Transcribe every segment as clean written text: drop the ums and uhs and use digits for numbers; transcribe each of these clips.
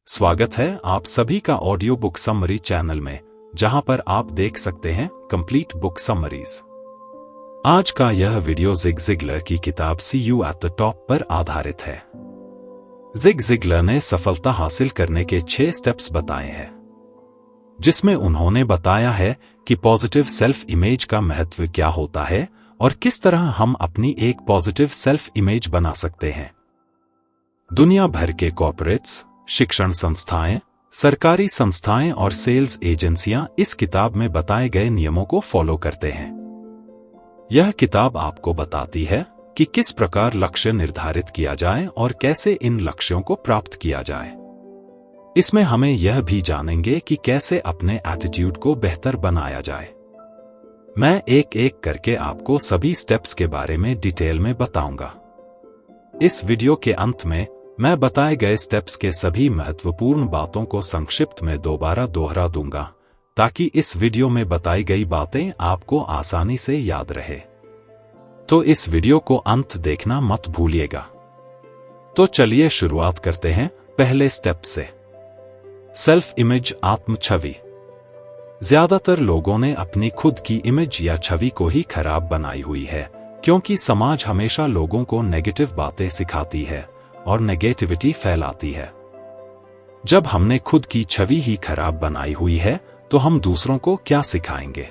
स्वागत है आप सभी का ऑडियो बुक समरी चैनल में, जहां पर आप देख सकते हैं कंप्लीट बुक समरीज। आज का यह वीडियो ज़िग ज़िगलर की किताब सी यू एट द टॉप पर आधारित है। ज़िग ज़िगलर ने सफलता हासिल करने के 6 स्टेप्स बताए हैं, जिसमें उन्होंने बताया है कि पॉजिटिव सेल्फ इमेज का महत्व क्या होता है और किस तरह हम अपनी एक पॉजिटिव सेल्फ इमेज बना सकते हैं। दुनिया भर के कॉर्पोरेट्स, शिक्षण संस्थाएं, सरकारी संस्थाएं और सेल्स एजेंसियां इस किताब में बताए गए नियमों को फॉलो करते हैं। यह किताब आपको बताती है कि किस प्रकार लक्ष्य निर्धारित किया जाए और कैसे इन लक्ष्यों को प्राप्त किया जाए। इसमें हमें यह भी जानेंगे कि कैसे अपने एटीट्यूड को बेहतर बनाया जाए। मैं एक एक करके आपको सभी स्टेप्स के बारे में डिटेल में बताऊंगा। इस वीडियो के अंत में मैं बताए गए स्टेप्स के सभी महत्वपूर्ण बातों को संक्षिप्त में दोबारा दोहरा दूंगा, ताकि इस वीडियो में बताई गई बातें आपको आसानी से याद रहे। तो इस वीडियो को अंत देखना मत भूलिएगा। तो चलिए शुरुआत करते हैं पहले स्टेप से। सेल्फ इमेज, आत्म छवि। ज्यादातर लोगों ने अपनी खुद की इमेज या छवि को ही खराब बनाई हुई है, क्योंकि समाज हमेशा लोगों को नेगेटिव बातें सिखाती है और नेगेटिविटी फैलाती है। जब हमने खुद की छवि ही खराब बनाई हुई है, तो हम दूसरों को क्या सिखाएंगे?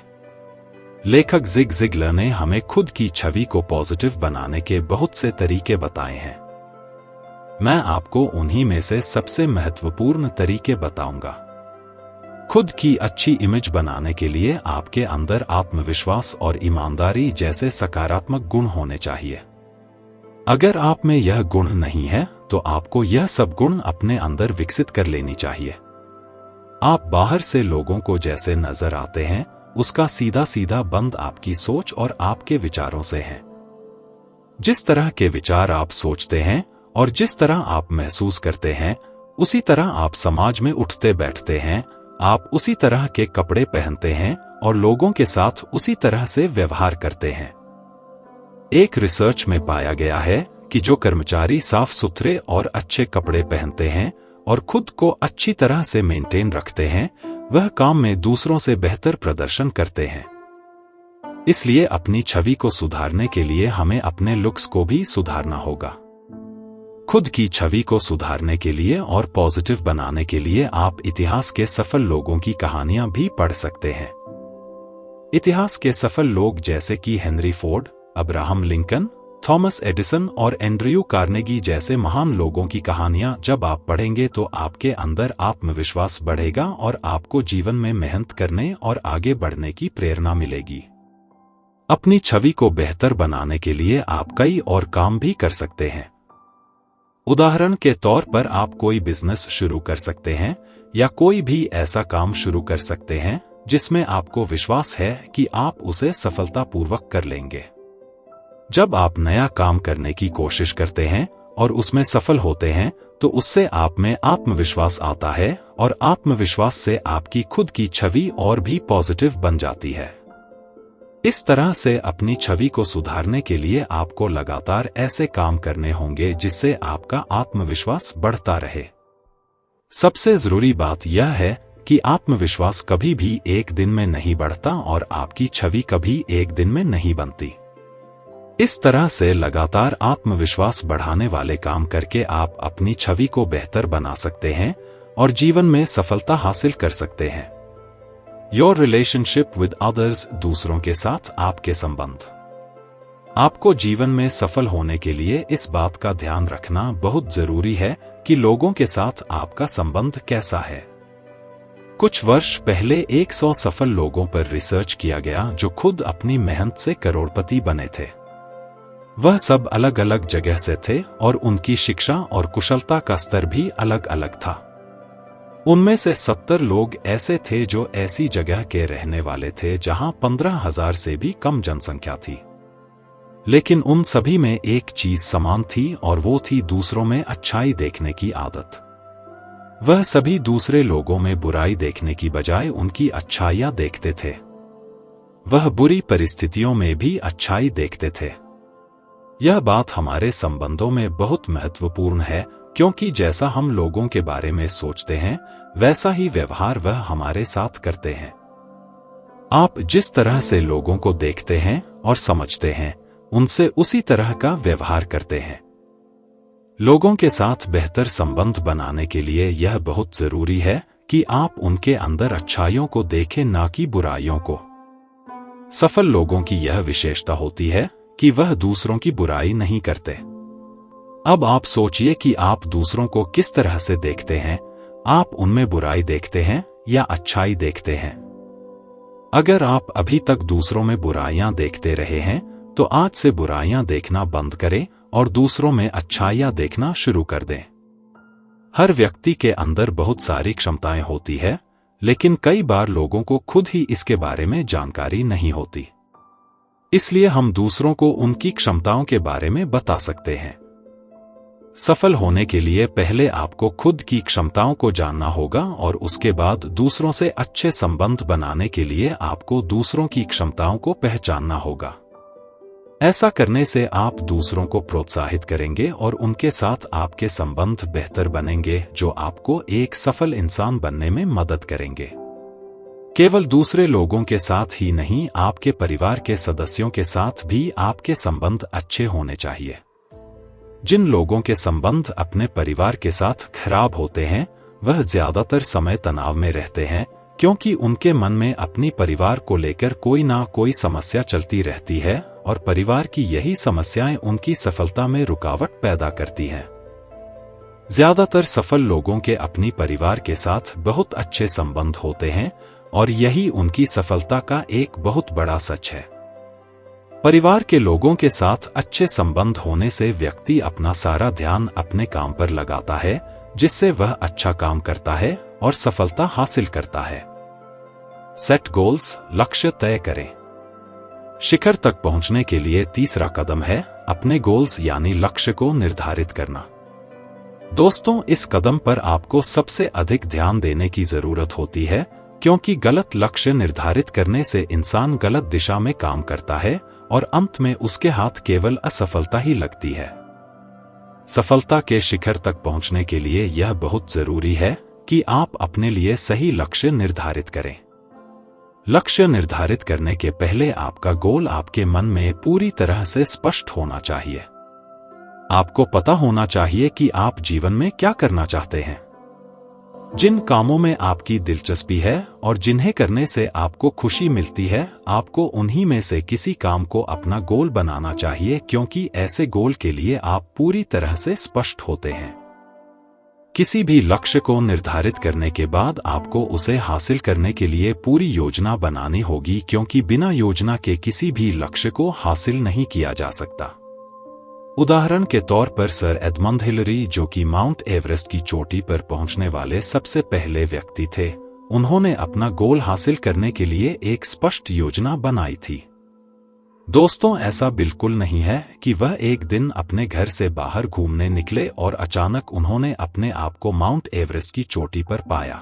लेखक ज़िग ज़िगलर ने हमें खुद की छवि को पॉजिटिव बनाने के बहुत से तरीके बताए हैं। मैं आपको उन्हीं में से सबसे महत्वपूर्ण तरीके बताऊंगा। खुद की अच्छी इमेज बनाने के लिए आपके अंदर आत्मविश्वास और ईमानदारी जैसे सकारात्मक गुण होने चाहिए। अगर आप में यह गुण नहीं है, तो आपको यह सब गुण अपने अंदर विकसित कर लेनी चाहिए। आप बाहर से लोगों को जैसे नजर आते हैं, उसका सीधा सीधा बंद आपकी सोच और आपके विचारों से है। जिस तरह के विचार आप सोचते हैं और जिस तरह आप महसूस करते हैं, उसी तरह आप समाज में उठते बैठते हैं। आप उसी तरह के कपड़े पहनते हैं और लोगों के साथ उसी तरह से व्यवहार करते हैं। एक रिसर्च में पाया गया है कि जो कर्मचारी साफ सुथरे और अच्छे कपड़े पहनते हैं और खुद को अच्छी तरह से मेंटेन रखते हैं, वह काम में दूसरों से बेहतर प्रदर्शन करते हैं। इसलिए अपनी छवि को सुधारने के लिए हमें अपने लुक्स को भी सुधारना होगा। खुद की छवि को सुधारने के लिए और पॉजिटिव बनाने के लिए आप इतिहास के सफल लोगों की कहानियां भी पढ़ सकते हैं। इतिहास के सफल लोग जैसे कि Henry Ford, Abraham Lincoln, Thomas Edison और एंड्रयू कार्नेगी जैसे महान लोगों की कहानियां जब आप पढ़ेंगे, तो आपके अंदर आत्मविश्वास बढ़ेगा और आपको जीवन में मेहनत करने और आगे बढ़ने की प्रेरणा मिलेगी। अपनी छवि को बेहतर बनाने के लिए आप कई और काम भी कर सकते हैं। उदाहरण के तौर पर आप कोई बिजनेस शुरू कर सकते हैं या कोई भी ऐसा काम शुरू कर सकते हैं जिसमें आपको विश्वास है कि आप उसे सफलतापूर्वक कर लेंगे। जब आप नया काम करने की कोशिश करते हैं और उसमें सफल होते हैं, तो उससे आप में आत्मविश्वास आता है और आत्मविश्वास से आपकी खुद की छवि और भी पॉजिटिव बन जाती है। इस तरह से अपनी छवि को सुधारने के लिए आपको लगातार ऐसे काम करने होंगे जिससे आपका आत्मविश्वास बढ़ता रहे। सबसे जरूरी बात यह है कि आत्मविश्वास कभी भी एक दिन में नहीं बढ़ता और आपकी छवि कभी एक दिन में नहीं बनती। इस तरह से लगातार आत्मविश्वास बढ़ाने वाले काम करके आप अपनी छवि को बेहतर बना सकते हैं और जीवन में सफलता हासिल कर सकते हैं। योर रिलेशनशिप विद अदर्स, दूसरों के साथ आपके संबंध। आपको जीवन में सफल होने के लिए इस बात का ध्यान रखना बहुत जरूरी है कि लोगों के साथ आपका संबंध कैसा है। कुछ वर्ष पहले 100 सफल लोगों पर रिसर्च किया गया जो खुद अपनी मेहनत से करोड़पति बने थे। वह सब अलग अलग जगह से थे और उनकी शिक्षा और कुशलता का स्तर भी अलग अलग था। उनमें से 70 लोग ऐसे थे जो ऐसी जगह के रहने वाले थे जहां 15,000 से भी कम जनसंख्या थी। लेकिन उन सभी में एक चीज समान थी और वो थी दूसरों में अच्छाई देखने की आदत। वह सभी दूसरे लोगों में बुराई देखने की बजाय उनकी अच्छाइयां देखते थे। वह बुरी परिस्थितियों में भी अच्छाई देखते थे। यह बात हमारे संबंधों में बहुत महत्वपूर्ण है, क्योंकि जैसा हम लोगों के बारे में सोचते हैं वैसा ही व्यवहार वह हमारे साथ करते हैं। आप जिस तरह से लोगों को देखते हैं और समझते हैं उनसे उसी तरह का व्यवहार करते हैं। लोगों के साथ बेहतर संबंध बनाने के लिए यह बहुत जरूरी है कि आप उनके अंदर अच्छाइयों को देखें, ना कि बुराइयों को। सफल लोगों की यह विशेषता होती है कि वह दूसरों की बुराई नहीं करते। अब आप सोचिए कि आप दूसरों को किस तरह से देखते हैं। आप उनमें बुराई देखते हैं या अच्छाई देखते हैं? अगर आप अभी तक दूसरों में बुराइयां देखते रहे हैं तो आज से बुराइयां देखना बंद करें और दूसरों में अच्छाइयां देखना शुरू कर दें। हर व्यक्ति के अंदर बहुत सारी क्षमताएं होती है, लेकिन कई बार लोगों को खुद ही इसके बारे में जानकारी नहीं होती। इसलिए हम दूसरों को उनकी क्षमताओं के बारे में बता सकते हैं। सफल होने के लिए पहले आपको खुद की क्षमताओं को जानना होगा और उसके बाद दूसरों से अच्छे संबंध बनाने के लिए आपको दूसरों की क्षमताओं को पहचानना होगा। ऐसा करने से आप दूसरों को प्रोत्साहित करेंगे और उनके साथ आपके संबंध बेहतर बनेंगे, जो आपको एक सफल इंसान बनने में मदद करेंगे। केवल दूसरे लोगों के साथ ही नहीं, आपके परिवार के सदस्यों के साथ भी आपके संबंध अच्छे होने चाहिए। जिन लोगों के संबंध अपने परिवार के साथ खराब होते हैं वह ज्यादातर समय तनाव में रहते हैं, क्योंकि उनके मन में अपनी परिवार को लेकर कोई ना कोई समस्या चलती रहती है और परिवार की यही समस्याएं उनकी सफलता में रुकावट पैदा करती हैं। ज्यादातर सफल लोगों के अपनी परिवार के साथ बहुत अच्छे संबंध होते हैं और यही उनकी सफलता का एक बहुत बड़ा सच है। परिवार के लोगों के साथ अच्छे संबंध होने से व्यक्ति अपना सारा ध्यान अपने काम पर लगाता है, जिससे वह अच्छा काम करता है और सफलता हासिल करता है। सेट गोल्स, लक्ष्य तय करें। शिखर तक पहुंचने के लिए तीसरा कदम है अपने गोल्स यानी लक्ष्य को निर्धारित करना। दोस्तों, इस कदम पर आपको सबसे अधिक ध्यान देने की जरूरत होती है, क्योंकि गलत लक्ष्य निर्धारित करने से इंसान गलत दिशा में काम करता है और अंत में उसके हाथ केवल असफलता ही लगती है। सफलता के शिखर तक पहुंचने के लिए यह बहुत जरूरी है कि आप अपने लिए सही लक्ष्य निर्धारित करें। लक्ष्य निर्धारित करने के पहले आपका गोल आपके मन में पूरी तरह से स्पष्ट होना चाहिए। आपको पता होना चाहिए कि आप जीवन में क्या करना चाहते हैं, जिन कामों में आपकी दिलचस्पी है और जिन्हें करने से आपको खुशी मिलती है। आपको उन्हीं में से किसी काम को अपना गोल बनाना चाहिए, क्योंकि ऐसे गोल के लिए आप पूरी तरह से स्पष्ट होते हैं। किसी भी लक्ष्य को निर्धारित करने के बाद आपको उसे हासिल करने के लिए पूरी योजना बनानी होगी, क्योंकि बिना योजना के किसी भी लक्ष्य को हासिल नहीं किया जा सकता। उदाहरण के तौर पर सर एडमंड हिलरी, जो कि माउंट एवरेस्ट की चोटी पर पहुंचने वाले सबसे पहले व्यक्ति थे, उन्होंने अपना गोल हासिल करने के लिए एक स्पष्ट योजना बनाई थी। दोस्तों, ऐसा बिल्कुल नहीं है कि वह एक दिन अपने घर से बाहर घूमने निकले और अचानक उन्होंने अपने आप को माउंट एवरेस्ट की चोटी पर पाया।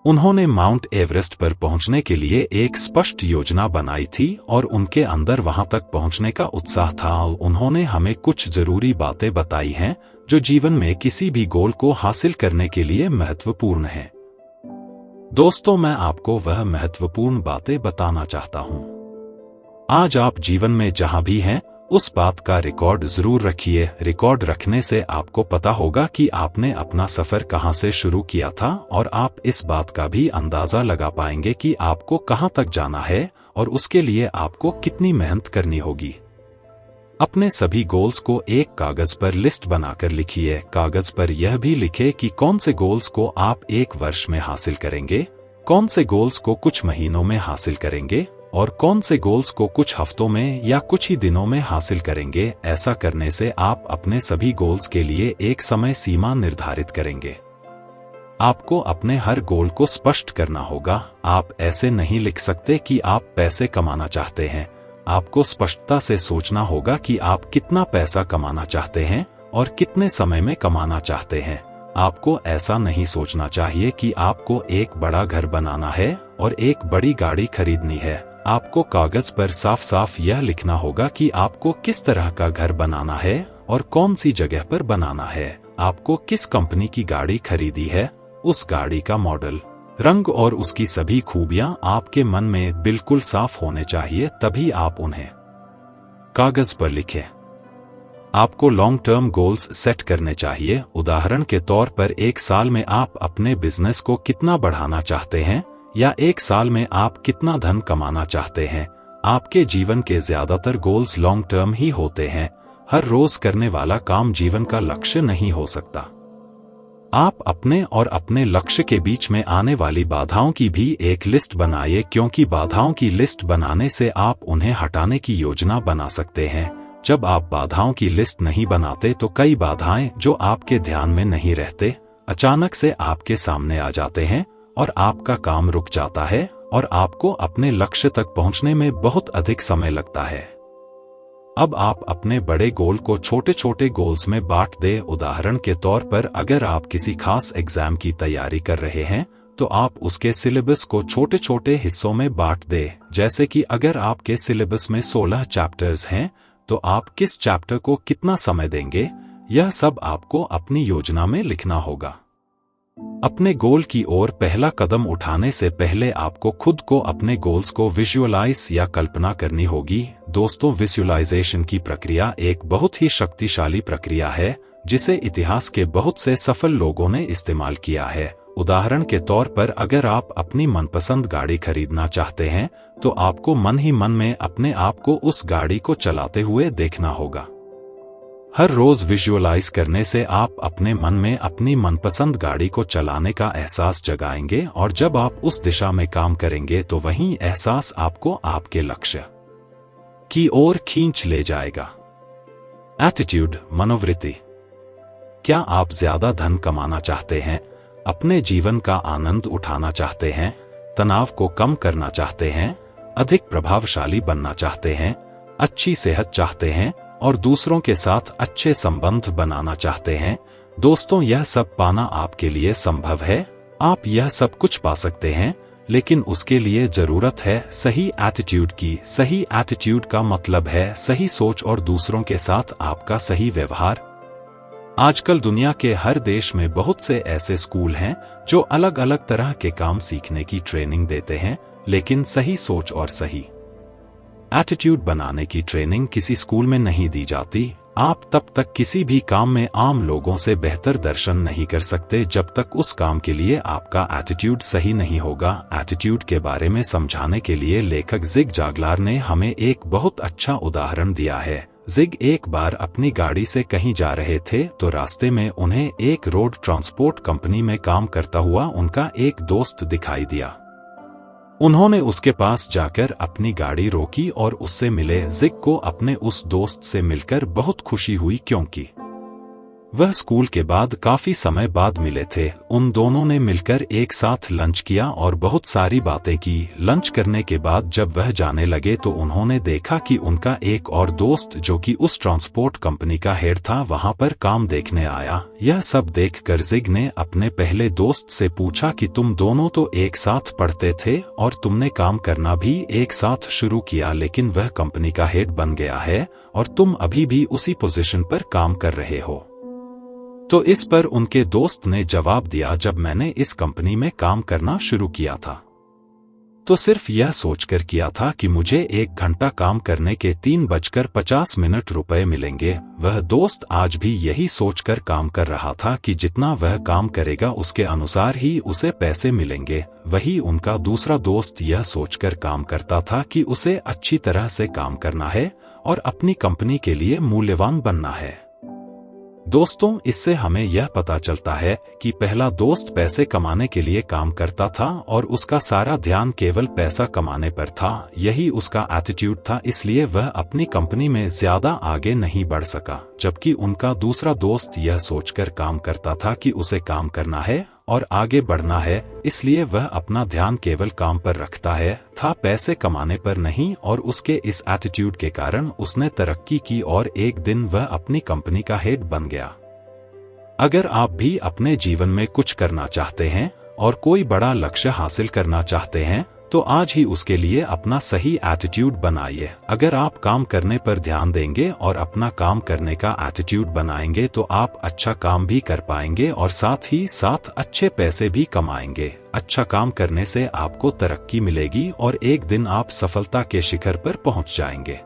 उन्होंने माउंट एवरेस्ट पर पहुंचने के लिए एक स्पष्ट योजना बनाई थी और उनके अंदर वहां तक पहुंचने का उत्साह था। उन्होंने हमें कुछ जरूरी बातें बताई हैं जो जीवन में किसी भी गोल को हासिल करने के लिए महत्वपूर्ण हैं। दोस्तों, मैं आपको वह महत्वपूर्ण बातें बताना चाहता हूं। आज आप जीवन में जहां भी हैं उस बात का रिकॉर्ड जरूर रखिए। रिकॉर्ड रखने से आपको पता होगा कि आपने अपना सफर कहां से शुरू किया था और आप इस बात का भी अंदाजा लगा पाएंगे कि आपको कहां तक जाना है और उसके लिए आपको कितनी मेहनत करनी होगी। अपने सभी गोल्स को एक कागज पर लिस्ट बनाकर लिखिए। कागज पर यह भी लिखे कि कौन से गोल्स को आप एक वर्ष में हासिल करेंगे, कौन से गोल्स को कुछ महीनों में हासिल करेंगे और कौन से गोल्स को कुछ हफ्तों में या कुछ ही दिनों में हासिल करेंगे। ऐसा करने से आप अपने सभी गोल्स के लिए एक समय सीमा निर्धारित करेंगे। आपको अपने हर गोल को स्पष्ट करना होगा। आप ऐसे नहीं लिख सकते कि आप पैसे कमाना चाहते हैं। आपको स्पष्टता से सोचना होगा कि आप कितना पैसा कमाना चाहते हैं और कितने समय में कमाना चाहते हैं। आपको ऐसा नहीं सोचना चाहिए कि आपको एक बड़ा घर बनाना है और एक बड़ी गाड़ी खरीदनी है। आपको कागज पर साफ साफ यह लिखना होगा कि आपको किस तरह का घर बनाना है और कौन सी जगह पर बनाना है। आपको किस कंपनी की गाड़ी खरीदी है, उस गाड़ी का मॉडल, रंग और उसकी सभी खूबियां आपके मन में बिल्कुल साफ होने चाहिए, तभी आप उन्हें कागज पर लिखें। आपको लॉन्ग टर्म गोल्स सेट करने चाहिए। उदाहरण के तौर पर 1 साल में आप अपने बिजनेस को कितना बढ़ाना चाहते हैं या 1 साल में आप कितना धन कमाना चाहते हैं। आपके जीवन के ज्यादातर गोल्स लॉन्ग टर्म ही होते हैं। हर रोज करने वाला काम जीवन का लक्ष्य नहीं हो सकता। आप अपने और अपने लक्ष्य के बीच में आने वाली बाधाओं की भी एक लिस्ट बनाइए, क्योंकि बाधाओं की लिस्ट बनाने से आप उन्हें हटाने की योजना बना सकते हैं। जब आप बाधाओं की लिस्ट नहीं बनाते तो कई बाधाएं जो आपके ध्यान में नहीं रहते अचानक से आपके सामने आ जाते हैं और आपका काम रुक जाता है और आपको अपने लक्ष्य तक पहुंचने में बहुत अधिक समय लगता है। अब आप अपने बड़े गोल को छोटे छोटे गोल्स में बांट दें। उदाहरण के तौर पर अगर आप किसी खास एग्जाम की तैयारी कर रहे हैं तो आप उसके सिलेबस को छोटे छोटे हिस्सों में बांट दें। जैसे कि अगर आपके सिलेबस में 16 चैप्टर्स हैं तो आप किस चैप्टर को कितना समय देंगे, यह सब आपको अपनी योजना में लिखना होगा। अपने गोल की ओर पहला कदम उठाने से पहले आपको खुद को अपने गोल्स को विजुअलाइज या कल्पना करनी होगी। दोस्तों, विजुअलाइजेशन की प्रक्रिया एक बहुत ही शक्तिशाली प्रक्रिया है जिसे इतिहास के बहुत से सफल लोगों ने इस्तेमाल किया है। उदाहरण के तौर पर अगर आप अपनी मनपसंद गाड़ी खरीदना चाहते हैं तो आपको मन ही मन में अपने आप को उस गाड़ी को चलाते हुए देखना होगा। हर रोज विजुअलाइज करने से आप अपने मन में अपनी मनपसंद गाड़ी को चलाने का एहसास जगाएंगे और जब आप उस दिशा में काम करेंगे तो वही एहसास आपको आपके लक्ष्य की ओर खींच ले जाएगा। एटीट्यूड, मनोवृत्ति। क्या आप ज्यादा धन कमाना चाहते हैं, अपने जीवन का आनंद उठाना चाहते हैं, तनाव को कम करना चाहते हैं, अधिक प्रभावशाली बनना चाहते हैं, अच्छी सेहत चाहते हैं और दूसरों के साथ अच्छे संबंध बनाना चाहते हैं? दोस्तों, यह सब पाना आपके लिए संभव है। आप यह सब कुछ पा सकते हैं, लेकिन उसके लिए जरूरत है सही एटीट्यूड की। सही एटीट्यूड का मतलब है सही सोच और दूसरों के साथ आपका सही व्यवहार। आजकल दुनिया के हर देश में बहुत से ऐसे स्कूल हैं जो अलग अलग तरह के काम सीखने की ट्रेनिंग देते हैं, लेकिन सही सोच और सही एटीट्यूड बनाने की ट्रेनिंग किसी स्कूल में नहीं दी जाती। आप तब तक किसी भी काम में आम लोगों से बेहतर दर्शन नहीं कर सकते जब तक उस काम के लिए आपका एटीट्यूड सही नहीं होगा। एटीट्यूड के बारे में समझाने के लिए लेखक जिग ज़िगलर ने हमें एक बहुत अच्छा उदाहरण दिया है। जिग एक बार अपनी गाड़ी से कहीं जा रहे थे तो रास्ते में उन्हें एक रोड ट्रांसपोर्ट कंपनी में काम करता हुआ उनका एक दोस्त दिखाई दिया। उन्होंने उसके पास जाकर अपनी गाड़ी रोकी और उससे मिले। जिग को अपने उस दोस्त से मिलकर बहुत खुशी हुई क्योंकि वह स्कूल के बाद काफी समय बाद मिले थे। उन दोनों ने मिलकर एक साथ लंच किया और बहुत सारी बातें की। लंच करने के बाद जब वह जाने लगे तो उन्होंने देखा कि उनका एक और दोस्त जो कि उस ट्रांसपोर्ट कंपनी का हेड था वहां पर काम देखने आया। यह सब देखकर जिग ने अपने पहले दोस्त से पूछा कि तुम दोनों तो एक साथ पढ़ते थे और तुमने काम करना भी एक साथ शुरू किया, लेकिन वह कंपनी का हेड बन गया है और तुम अभी भी उसी पोजीशन पर काम कर रहे हो। तो इस पर उनके दोस्त ने जवाब दिया, जब मैंने इस कंपनी में काम करना शुरू किया था तो सिर्फ यह सोचकर किया था कि मुझे 1 घंटा काम करने के 3:50 रुपए मिलेंगे। वह दोस्त आज भी यही सोचकर काम कर रहा था कि जितना वह काम करेगा उसके अनुसार ही उसे पैसे मिलेंगे। वही उनका दूसरा दोस्त यह सोचकर काम करता था कि उसे अच्छी तरह से काम करना है और अपनी कंपनी के लिए मूल्यवान बनना है। दोस्तों, इससे हमें यह पता चलता है कि पहला दोस्त पैसे कमाने के लिए काम करता था और उसका सारा ध्यान केवल पैसा कमाने पर था। यही उसका एटीट्यूड था, इसलिए वह अपनी कंपनी में ज्यादा आगे नहीं बढ़ सका। जबकि उनका दूसरा दोस्त यह सोचकर काम करता था कि उसे काम करना है और आगे बढ़ना है, इसलिए वह अपना ध्यान केवल काम पर रखता था, पैसे कमाने पर नहीं। और उसके इस एटीट्यूड के कारण उसने तरक्की की और एक दिन वह अपनी कंपनी का हेड बन गया। अगर आप भी अपने जीवन में कुछ करना चाहते हैं और कोई बड़ा लक्ष्य हासिल करना चाहते हैं तो आज ही उसके लिए अपना सही एटीट्यूड बनाइए। अगर आप काम करने पर ध्यान देंगे और अपना काम करने का एटीट्यूड बनाएंगे तो आप अच्छा काम भी कर पाएंगे और साथ ही साथ अच्छे पैसे भी कमाएंगे। अच्छा काम करने से आपको तरक्की मिलेगी और एक दिन आप सफलता के शिखर पर पहुंच जाएंगे।